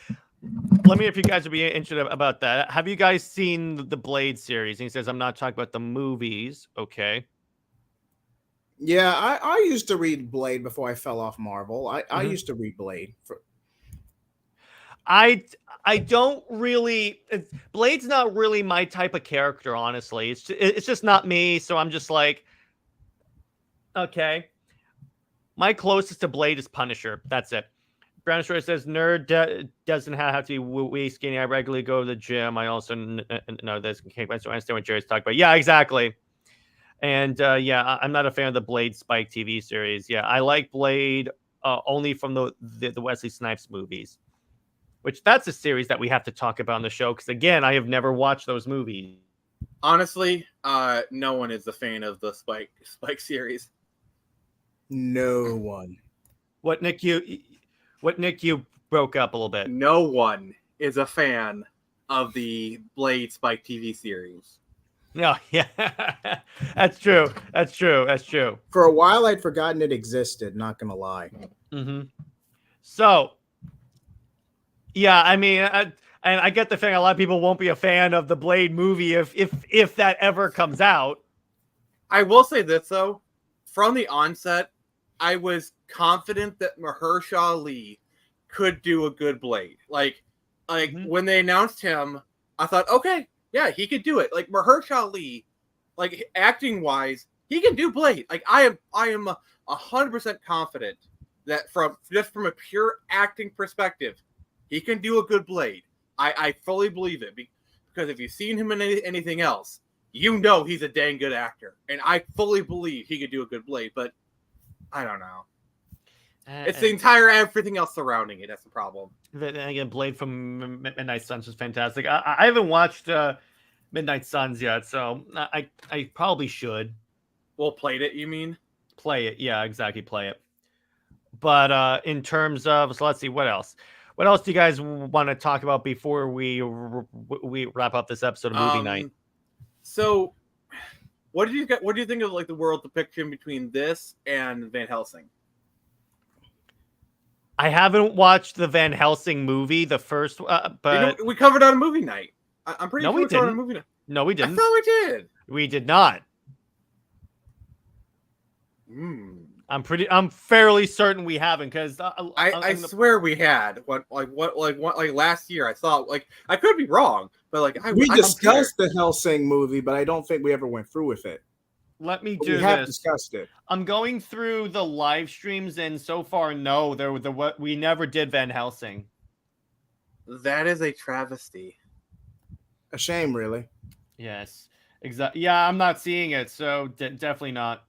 let me know if you guys would be interested about that. Have you guys seen the Blade series? And he says, I'm not talking about the movies. Okay. Yeah, I used to read Blade before I fell off Marvel. I used to read Blade. I don't really. Blade's not really my type of character, honestly. It's just not me. So I'm just like, okay. My closest to Blade is Punisher. That's it. Brown Shore says, nerd doesn't have to be wee skinny. I regularly go to the gym. I also know this. So I understand what Jerry's talking about. Yeah, exactly. And yeah, I'm not a fan of the Blade Spike TV series. Yeah, I like Blade only from the Wesley Snipes movies, which that's a series that we have to talk about on the show. Because again, I have never watched those movies. Honestly, no one is a fan of the Spike series. No one. What, Nick, you broke up a little bit. No one is a fan of the Blade Spike TV series. No, yeah, that's true. That's true. That's true. For a while, I'd forgotten it existed. Not gonna lie. Mm-hmm. So, yeah, I mean, and I get the feeling a lot of people won't be a fan of the Blade movie if that ever comes out. I will say this though, from the onset, I was confident that Mahershala Ali could do a good Blade. Like when they announced him, I thought, okay, yeah, he could do it. Like Mahershala Ali, like acting wise, he can do Blade. Like I am 100% confident that from a pure acting perspective, he can do a good Blade. I fully believe it because if you've seen him in anything else, you know he's a dang good actor, and I fully believe he could do a good Blade. But I don't know. It's the entire everything else surrounding it. That's the problem. Again, Blade from Midnight Suns was fantastic. I haven't watched Midnight Suns yet, so I probably should. Well, played it, you mean? Play it. Yeah, exactly. Play it. But in terms of, so let's see, what else? What else do you guys want to talk about before we wrap up this episode of Movie Night? So, what do you think of like the world depiction between this and Van Helsing? I haven't watched the Van Helsing movie, the first, but we covered on a movie night. I'm pretty sure we covered on a movie night. No, we didn't. I thought we did. We did not. I'm fairly certain we haven't because I swear we had like last year. I thought like I could be wrong, but like we discussed the Helsing movie, but I don't think we ever went through with it. Let me do this. We have discussed it. I'm going through the live streams, and so far, no, we never did Van Helsing. That is a travesty. A shame, really. Yes, exactly. Yeah, I'm not seeing it, so definitely not.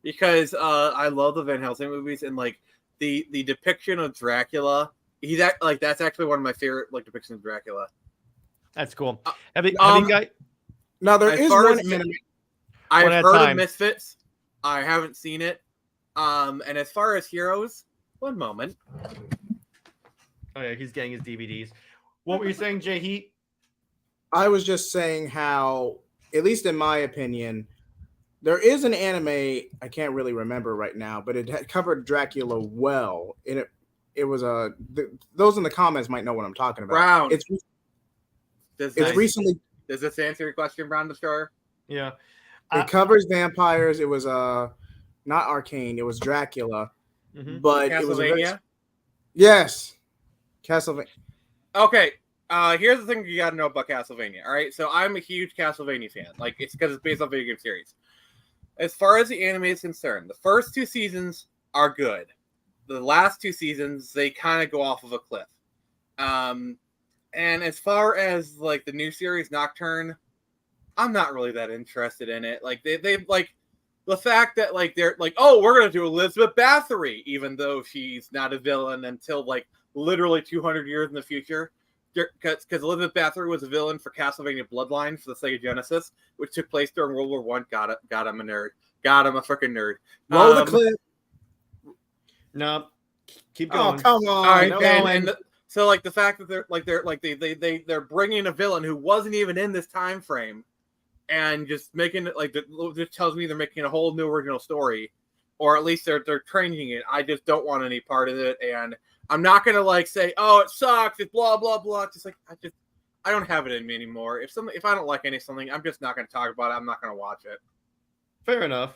Because I love the Van Helsing movies, and like the depiction of Dracula, that's actually one of my favorite like depictions of Dracula. That's cool. Have you guys? Now there is one anime. I've heard of Misfits. I haven't seen it. And as far as Heroes, one moment. Oh yeah, he's getting his DVDs. What were you saying, JJheat? I was just saying how, at least in my opinion, there is an anime, I can't really remember right now, but it had covered Dracula well. And it was those in the comments might know what I'm talking about. Brown. Recently. Does this answer your question, Brown Destroyer? Yeah. It covers vampires. It was not Arcane. It was Dracula. Mm-hmm. But Castlevania? It was yes. Castlevania. Okay. Here's the thing you got to know about Castlevania. All right. So I'm a huge Castlevania fan. Like it's because it's based on video game series. As far as the anime is concerned, the first 2 seasons are good. the last 2 seasons, they kind of go off of a cliff. And as far as like the new series Nocturne, I'm not really that interested in it. Like they like the fact that like they're like, oh, we're gonna do Elizabeth Bathory, even though she's not a villain until like literally 200 years in the future. Because Elizabeth Bathory was a villain for Castlevania Bloodline for the Sega Genesis, which took place during World War One. Got it. Got him a nerd. Got him a freaking nerd. Roll the clip. No, keep Oh, going. come on. All right, No. so like the fact that they're bringing a villain who wasn't even in this time frame, and just making it like this tells me they're making a whole new original story, or at least they're changing it. I just don't want any part of it, and I'm not gonna like say, oh, it sucks, it's blah blah blah. It's just like I don't have it in me anymore. If I don't like something, I'm just not gonna talk about it. I'm not gonna watch it. Fair enough.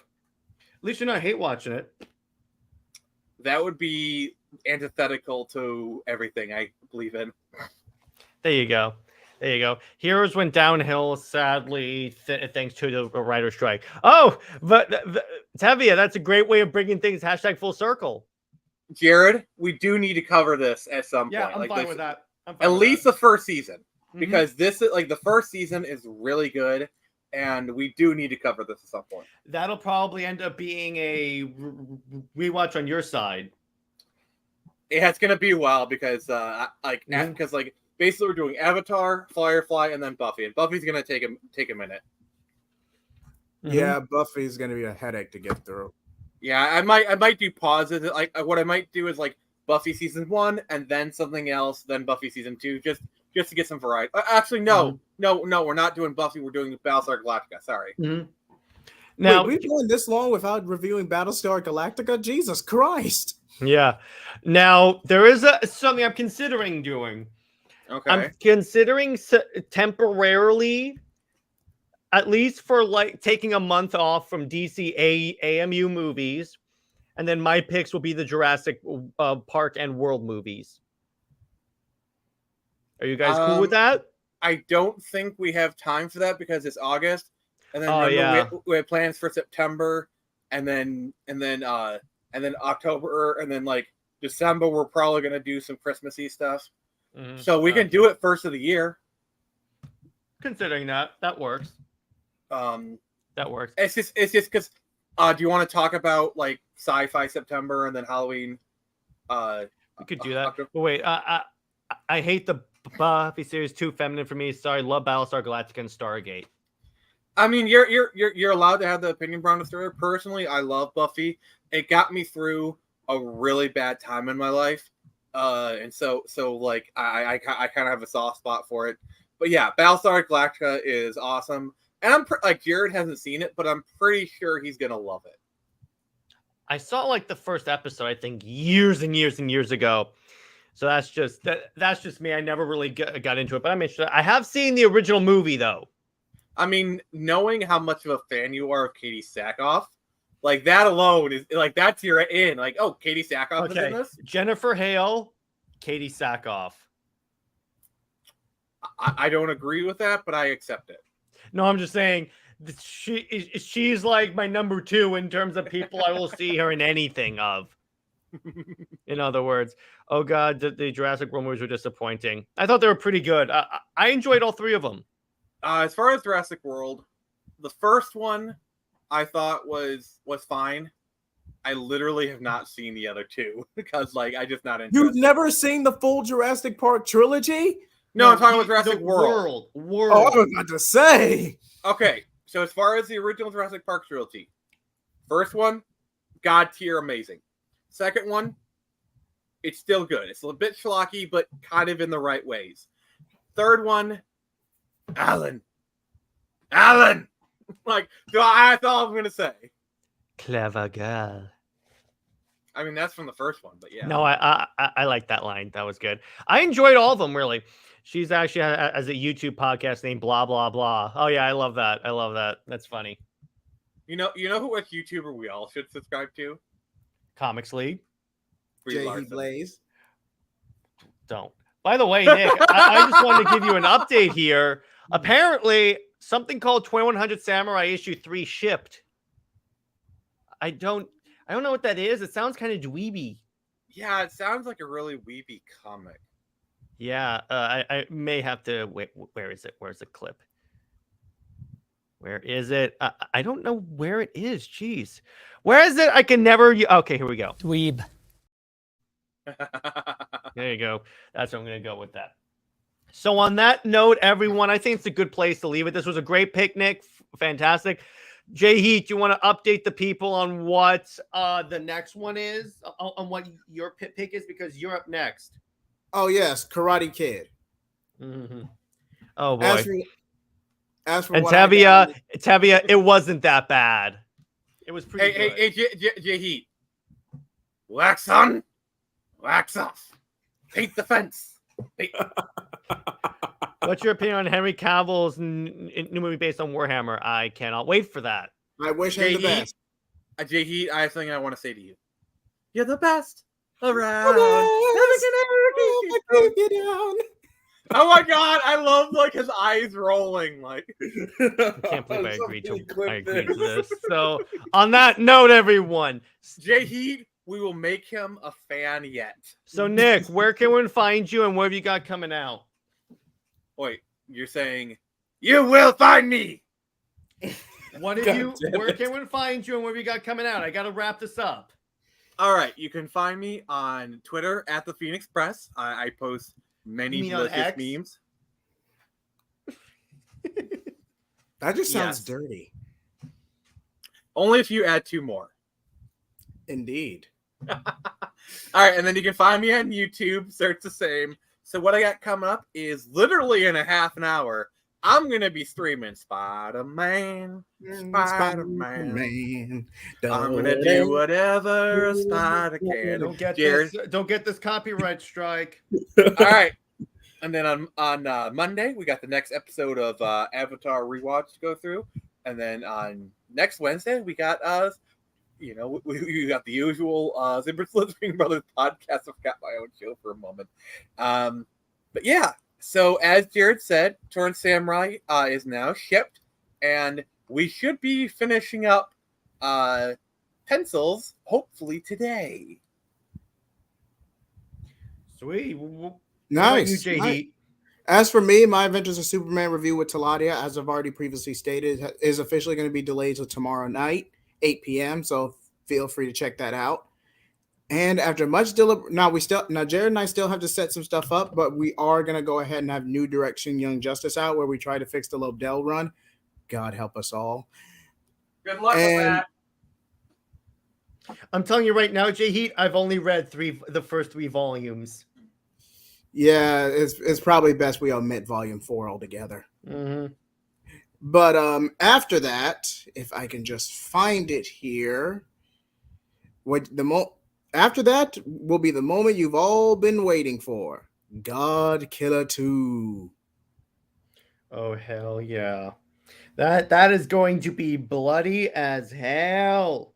At least you're not hate watching it. That would be antithetical to everything I believe in. There you go. There you go. Heroes went downhill, sadly, thanks to the writer strike. Oh, but Tevia, that's a great way of bringing things #full circle. Jared, we do need to cover this at some Yeah, point. I'm like fine this, with that. at least the first season, Mhm. because this is like the first season is really good, and we do need to cover this at some point. That'll probably end up being a rewatch on your side. Yeah, it's gonna be a while because basically we're doing Avatar, Firefly, and then Buffy, and Buffy's gonna take a minute. Yeah, Buffy's gonna be a headache to get through. Yeah, I might do pauses. Like what I might do is like Buffy season 1 and then something else, then Buffy season 2, just to get some variety. Actually, no, we're not doing Buffy. We're doing Battlestar Galactica. Sorry. Now we've been going this long without reviewing Battlestar Galactica. Jesus Christ! Yeah. Now there is something I'm considering doing. Okay. I'm considering temporarily, at least for like taking a month off from DC AMU movies, and then my picks will be the Jurassic Park and World movies. Are you guys cool with that? I don't think we have time for that because it's August, and then we have plans for September, and then October, and then like December. We're probably gonna do some Christmassy stuff, so we can do it first of the year. Considering that works. That works. It's just because. Do you want to talk about like Sci-Fi September and then Halloween? We could do that. But wait, I hate the Buffy series, too feminine for me. Sorry, love Battlestar Galactica and Stargate. I mean, you're allowed to have the opinion, Brown Story. Personally, I love Buffy. It got me through a really bad time in my life, and so like I kind of have a soft spot for it. But yeah, Battlestar Galactica is awesome. And I'm like Jared hasn't seen it, but I'm pretty sure he's gonna love it. I saw like the first episode, I think, years and years and years ago. So that's just me. I never really got into it, but I'm interested. I have seen the original movie though. I mean, knowing how much of a fan you are of Katie Sackhoff, like that alone is like that's your in. Like, oh, Katie Sackhoff is in this. Jennifer Hale, Katie Sackhoff. I don't agree with that, but I accept it. No, I'm just saying she's like my number 2 in terms of people I will see her in anything of. In other words, oh god, the Jurassic World movies were disappointing. I thought they were pretty good. I enjoyed all 3 of them. As far as Jurassic World, the first one I thought was fine. I literally have not seen the other 2 because like I just not interested. You've never seen the full Jurassic Park trilogy? No, I'm talking about Jurassic World. World. Oh, I was about to say. Okay, so as far as the original Jurassic Park trilogy, first one, god tier, amazing. Second one, it's still good. It's a bit schlocky, but kind of in the right ways. Third one, Alan. Like, that's all I'm gonna say. Clever girl. I mean, that's from the first one, but yeah. No, I like that line. That was good. I enjoyed all of them, really. She's actually has a YouTube podcast named Blah Blah Blah. Oh yeah, I love that. That's funny. You know who a YouTuber we all should subscribe to? Comics League. JJheat Plays. Don't. By the way, Nick, I just wanted to give you an update here. Apparently, something called 2100 Samurai issue 3 shipped. I don't know what that is. It sounds kind of dweeby. Yeah, it sounds like a really weepy comic. Yeah, I may have to wait. Where is it? Where's the clip? Where is it? I don't know where it is. Jeez, where is it? I can never. Okay, here we go. Dweeb. There you go. That's what I'm going to go with that. So on that note, everyone, I think it's a good place to leave it. This was a great picnic. Fantastic. JJheat, you want to update the people on what the next one is, on what your pick is, because you're up next. Oh yes, Karate Kid. Mm-hmm. Oh boy. As for and what I got- Tevia, it wasn't that bad. It was pretty good. Hey, JJheat. Wax on, wax off. Paint the fence. What's your opinion on Henry Cavill's new movie based on Warhammer? I cannot wait for that. I wish him the best. JJheat, I have something I want to say to you. You're the best around. Oh my god, I love like his eyes rolling. Like I can't believe I agreed to this. So on that note, everyone, JJheat, we will make him a fan yet. So Nick, where can we find you and what have you got coming out? Wait, you're saying you will find me. What did you? Where can we find you and what have you got coming out? I got to wrap this up. All right, you can find me on Twitter at the Phoenix Press. I post many delicious memes. That just sounds dirty. Only if you add 2 more. Indeed. All right, and then you can find me on YouTube. Search the same. So what I got coming up is literally in a half an hour. I'm gonna be streaming Spider-Man. Spider-Man. I'm gonna do whatever a spider can. Don't get this copyright strike. All right, and then on Monday we got the next episode of Avatar rewatch to go through, and then on next Wednesday we got we got the usual Zimmer Slithering Brothers podcast. I forgot my own show for a moment, but yeah. So as Jared said, Torrent Samurai is now shipped, and we should be finishing up pencils hopefully today. Sweet. Nice. Nice. As for me, my Adventures of Superman review with Teladia, as I've already previously stated, is officially going to be delayed till tomorrow night, 8 p.m. So feel free to check that out. And after much Jared and I still have to set some stuff up, but we are going to go ahead and have New Direction Young Justice out, where we try to fix the Lobdell run. God help us all. Good luck with that. I'm telling you right now, JJheat, I've only read the first 3 volumes. Yeah, it's probably best we omit volume 4 altogether. Mm-hmm. But after that, if I can just find it here, after that will be the moment you've all been waiting for. God Killer 2. Oh hell yeah. That is going to be bloody as hell.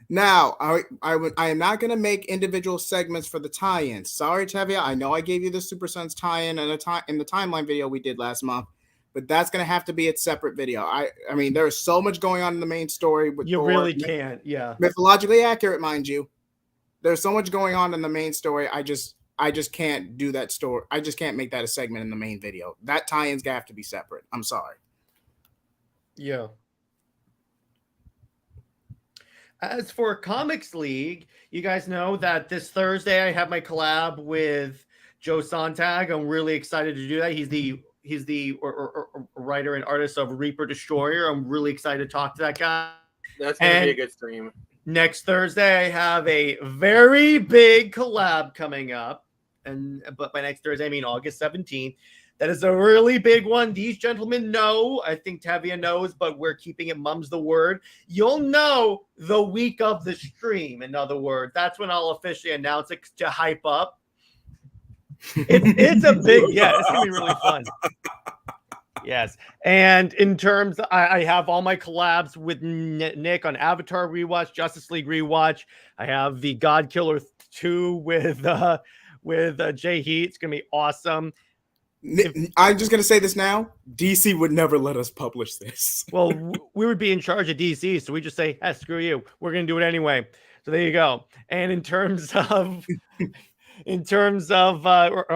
Now, I am not going to make individual segments for the tie-ins. Sorry, Tevia. I know I gave you the Super Sons tie-in in the timeline video we did last month, but that's going to have to be its separate video. I mean, there's so much going on in the main story. With you Thor. really can't, yeah. Mythologically accurate, mind you. There's so much going on in the main story. I just can't do that story. I just can't make that a segment in the main video. That tie-in's going to have to be separate. I'm sorry. Yeah. As for Comics League, you guys know that this Thursday I have my collab with Joe Sontag. I'm really excited to do that. He's the writer and artist of Reaper Destroyer. I'm really excited to talk to that guy. That's going to be a good stream. Next Thursday, I have a very big collab coming up. But by next Thursday, I mean August 17th. That is a really big one. These gentlemen know. I think Tevia knows, but we're keeping it mum's the word. You'll know the week of the stream, in other words. That's when I'll officially announce it to hype up. It's a big, yeah, it's going to be really fun. Yes. And in terms, I have all my collabs with Nick on Avatar Rewatch, Justice League Rewatch. I have the God Killer 2 with JJheat. It's going to be awesome. I'm just going to say this now. DC would never let us publish this. Well, we would be in charge of DC, so we just say, screw you. We're going to do it anyway. So there you go. And in terms of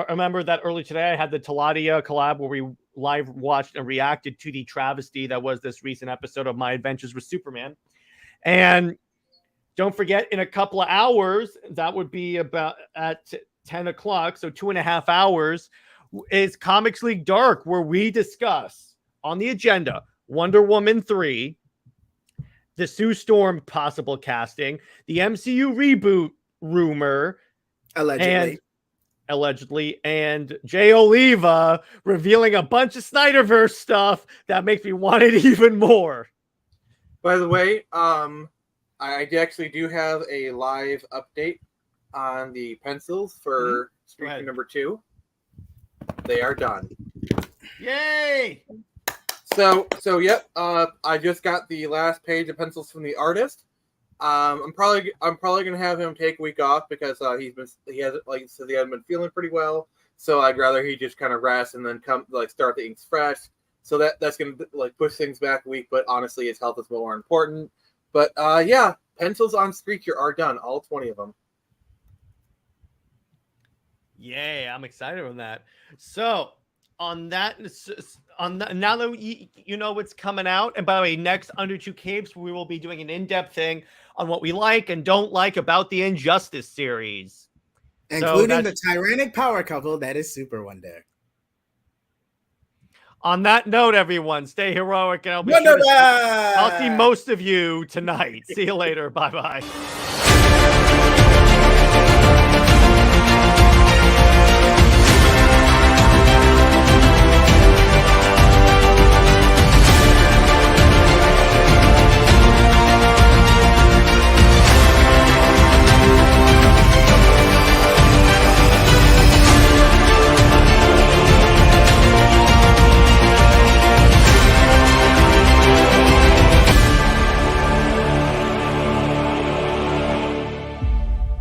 remember that earlier today I had the Teladia collab where we live watched and reacted to the travesty that was this recent episode of My Adventures with Superman. And don't forget, in a couple of hours, that would be about at 10 o'clock, so 2.5 hours, is Comics League Dark, where we discuss on the agenda Wonder Woman 3, the Sue Storm possible casting, the MCU reboot rumor, allegedly, and Jay Oliva revealing a bunch of Snyderverse stuff that makes me want it even more. By the way, I actually do have a live update on the pencils for Streaker number 2. They are done. Yay! So yep. I just got the last page of pencils from the artist. I'm probably gonna have him take a week off because he hasn't been feeling pretty well. So I'd rather he just kind of rest and then start the inks fresh. So that's gonna push things back a week. But honestly, his health is more important. But yeah, pencils on Streaker are done, all 20 of them. Yay, I'm excited on that. So now that you know what's coming out, and by the way, next Under Two Capes, we will be doing an in-depth thing on what we like and don't like about the Injustice series, including the tyrannic power couple that is Super Wonder. On that note, everyone, stay heroic, and I'll see most of you tonight. See you later. Bye-bye.